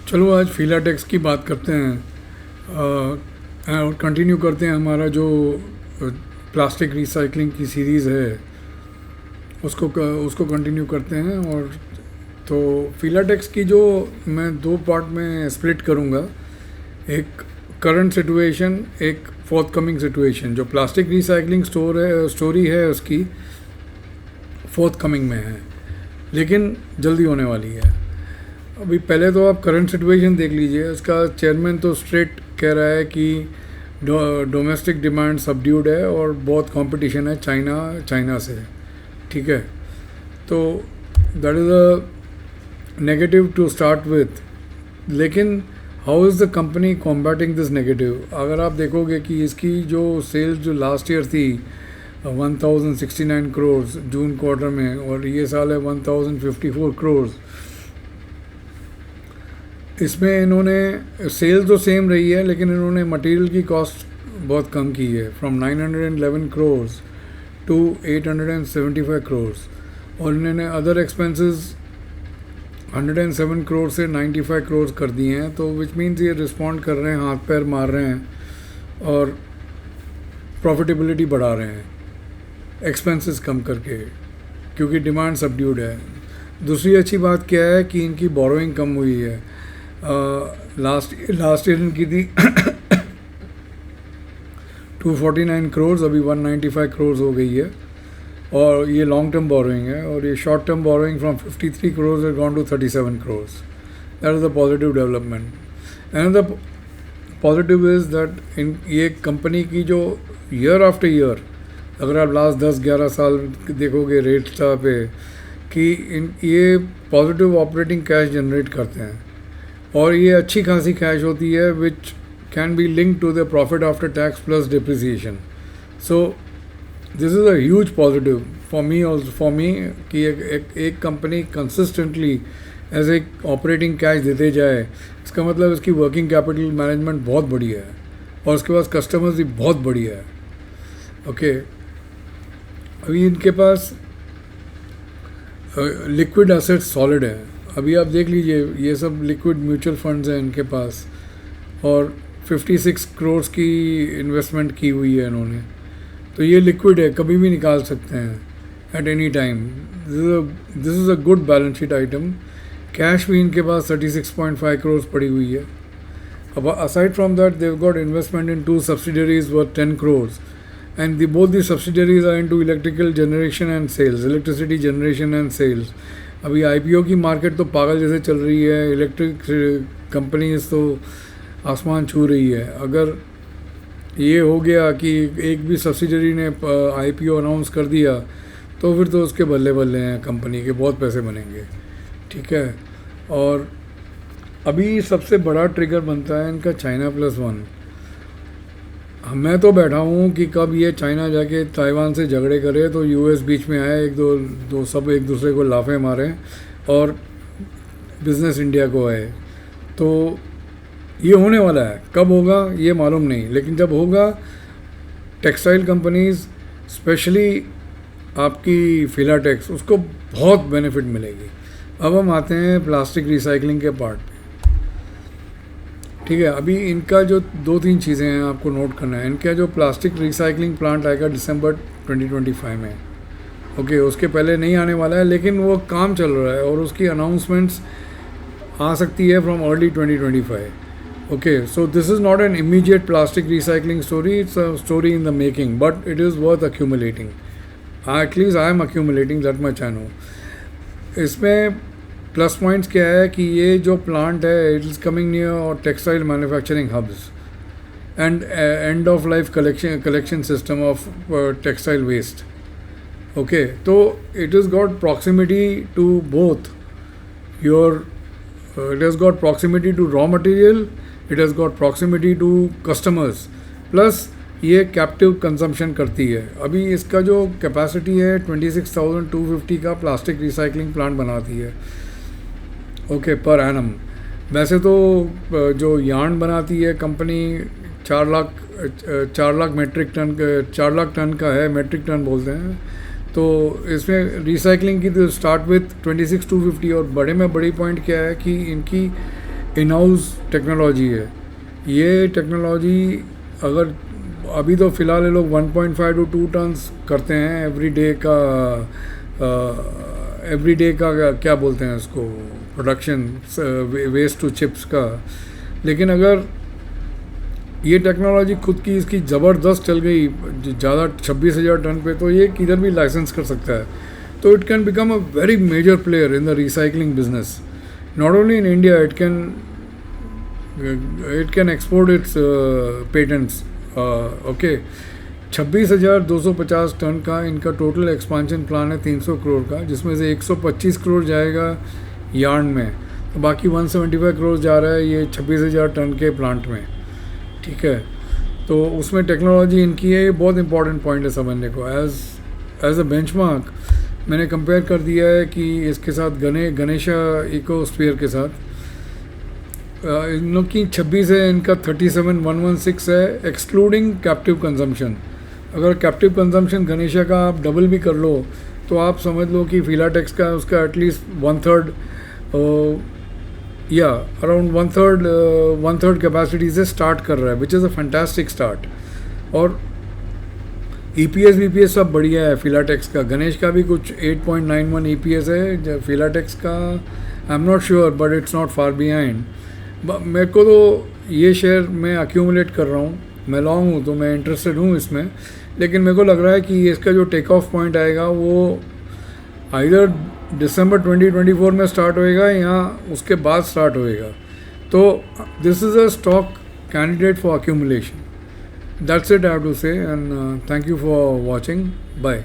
चलो आज फिलाटेक्स की बात करते हैं और कंटिन्यू करते हैं हमारा जो प्लास्टिक रिसाइकलिंग की सीरीज़ है उसको कंटिन्यू करते हैं। और तो फिलाटेक्स की जो मैं दो पार्ट में स्प्लिट करूँगा, एक करंट सिचुएशन, एक फोर्थ कमिंग सिचुएशन। जो प्लास्टिक रिसाइकलिंग स्टोरी है उसकी फोर्थ कमिंग में है, लेकिन जल्दी होने वाली है। अभी पहले तो आप करंट सिचुएशन देख लीजिए। इसका चेयरमैन तो स्ट्रेट कह रहा है कि डोमेस्टिक डिमांड सबड्यूड है और बहुत कंपटीशन है चाइना से। ठीक है, तो that is a negative to start with. लेकिन how is the company combating this negative? अगर आप देखोगे कि इसकी जो सेल्स जो लास्ट ईयर थी 1069 करोड़ जून क्वार्टर में, और ये साल है 1054 करोड़। इसमें इन्होंने सेल्स तो सेम रही है, लेकिन इन्होंने मटेरियल की कॉस्ट बहुत कम की है, फ्रॉम 911 करोड़ टू 875 करोड़। और इन्होंने अदर एक्सपेंसेस 107 करोड़ से 95 करोड़ कर दिए हैं। तो विच मीन्स ये रिस्पॉन्ड कर रहे हैं, हाथ पैर मार रहे हैं और प्रॉफिटेबिलिटी बढ़ा रहे हैं एक्सपेंसेस कम करके, क्योंकि डिमांड सबड्यूड है। दूसरी अच्छी बात क्या है कि इनकी बोरोइंग कम हुई है। लास्ट ईयर इनकी थी 249 करोड़, अभी 195 करोड़ हो गई है। और ये लॉन्ग टर्म बोरोइंग है, और ये short term borrowing from 53 crore has gone to 37 crore. That is the positive development. And the positive is that ये कंपनी की जो ईयर आफ्टर ईयर, अगर आप लास्ट 10-11 साल देखोगे रेट्स पे, कि ये पॉजिटिव ऑपरेटिंग कैश जनरेट करते हैं, और ये अच्छी खासी कैश होती है which can be link to the profit after tax plus depreciation. So this is a huge positive for me कि एक कंपनी कंसिस्टेंटली एज एक ऑपरेटिंग कैश देते जाए। इसका मतलब इसकी वर्किंग कैपिटल मैनेजमेंट बहुत बढ़िया है, और उसके पास कस्टमर्स भी बहुत बढ़िया है। ओके, अभी इनके पास लिक्विड एसेट्स सॉलिड है। अभी आप देख लीजिए, ये सब लिक्विड म्यूचुअल फंड्स हैं इनके पास, और 56 करोड़ की इन्वेस्टमेंट की हुई है इन्होंने। तो ये लिक्विड है, कभी भी निकाल सकते हैं at any time. This is a good balance sheet item. Cash भी इनके पास 36.5 करोड़ पड़ी हुई है। अब aside from that they've got investment in 2 subsidiaries worth 10 crores, and both the subsidiaries are into electrical generation and sales, electricity generation and sales. अभी IPO की market तो पागल जैसे चल रही है, इलेक्ट्रिक कंपनीज तो आसमान छू रही है। अगर ये हो गया कि एक भी सब्सिडरी ने आईपीओ अनाउंस कर दिया, तो फिर तो उसके बल्ले बल्ले हैं, कंपनी के बहुत पैसे बनेंगे। ठीक है, और अभी सबसे बड़ा ट्रिगर बनता है इनका चाइना +1। मैं तो बैठा हूँ कि कब ये चाइना जाके ताइवान से झगड़े करे तो यूएस बीच में आए, एक दो सब एक दूसरे को लाफे मारें और बिज़नेस इंडिया को आए। तो ये होने वाला है, कब होगा ये मालूम नहीं, लेकिन जब होगा टेक्सटाइल कंपनीज, स्पेशली आपकी फिलाटेक्स, उसको बहुत बेनिफिट मिलेगी। अब हम आते हैं प्लास्टिक रिसाइकलिंग के पार्ट पे। ठीक है, अभी इनका जो 2-3 चीज़ें हैं आपको नोट करना है। इनका जो प्लास्टिक रिसाइकलिंग प्लांट आएगा दिसंबर 2025 में। ओके, उसके पहले नहीं आने वाला है, लेकिन वो काम चल रहा है और उसकी अनाउंसमेंट्स आ सकती है from early 2025। Okay, so this is not an immediate plastic recycling story, it's a story in the making, but it is worth accumulating. At least I am accumulating, that much I know. इसमें plus points क्या है कि ये जो plant है it is coming near और textile manufacturing hubs and end of life collection system of textile waste. Okay, तो it is got proximity to both your it has got proximity to raw material, it has got proximity to customers, plus ये captive consumption करती है। अभी इसका जो capacity है 26,250 का plastic recycling plant बनाती है, ओके, पर एनम। वैसे तो जो यार्न बनाती है company 4 lakh metric ton, 4 lakh ton का है, मेट्रिक टन बोलते हैं। तो इसमें रिसाइकलिंग की तो स्टार्ट विथ 26,250। और बड़े में बड़ी पॉइंट क्या है कि इनकी इन हाउस टेक्नोलॉजी है। ये टेक्नोलॉजी अगर अभी तो फ़िलहाल ये लोग 1.5 to 2 टन्स करते हैं एवरी डे का क्या बोलते हैं इसको, प्रोडक्शन वेस्ट टू चिप्स का। लेकिन अगर ये टेक्नोलॉजी खुद की इसकी ज़बरदस्त चल गई ज़्यादा 26,000 टन पे, तो ये किधर भी लाइसेंस कर सकता है। तो it can become a very major player in the recycling business, not only in India, it can export its patents. Okay, 26,250 ton का इनका टोटल एक्सपांशन प्लान है 300 करोड़ का, जिसमें से 125 करोड़ जाएगा यार्न में, तो बाकी 175 करोड़ जा रहा है ये 26,000 टन के प्लांट में। ठीक है, तो उसमें टेक्नोलॉजी इनकी है, ये बहुत इंपॉर्टेंट पॉइंट है समझने को। एज अ बेंचमार्क मैंने कंपेयर कर दिया है कि इसके साथ गणेशा इकोस्फीयर के साथ इन लोग की 26 है, इनका 37,116 है एक्सक्लूडिंग कैप्टिव कंजम्पशन। अगर कैप्टिव कंजम्पशन गणेशा का आप डबल भी कर लो तो आप समझ लो कि फिलाटेक्स का उसका एटलीस्ट 1/3 या अराउंड 1/3 कैपेसिटी से स्टार्ट कर रहा है, which is a fantastic start. और EPS BPS सब बढ़िया है फिलाटेक्स का। गणेश का भी कुछ 8.91 EPS है, फिलाटेक्स का I am not sure but it's not far behind. मेरे को तो ये शेयर मैं अक्यूमुलेट कर रहा हूँ, मैं लॉन्ग हूँ तो मैं इंटरेस्टेड हूँ इसमें, लेकिन मेरे को लग रहा है कि इसका जो टेक ऑफ पॉइंट आएगा वो आइदर दिसंबर 2024 में स्टार्ट होएगा या उसके बाद स्टार्ट होएगा। तो this is a stock candidate for accumulation. That's it I have to say, and thank you for watching. Bye.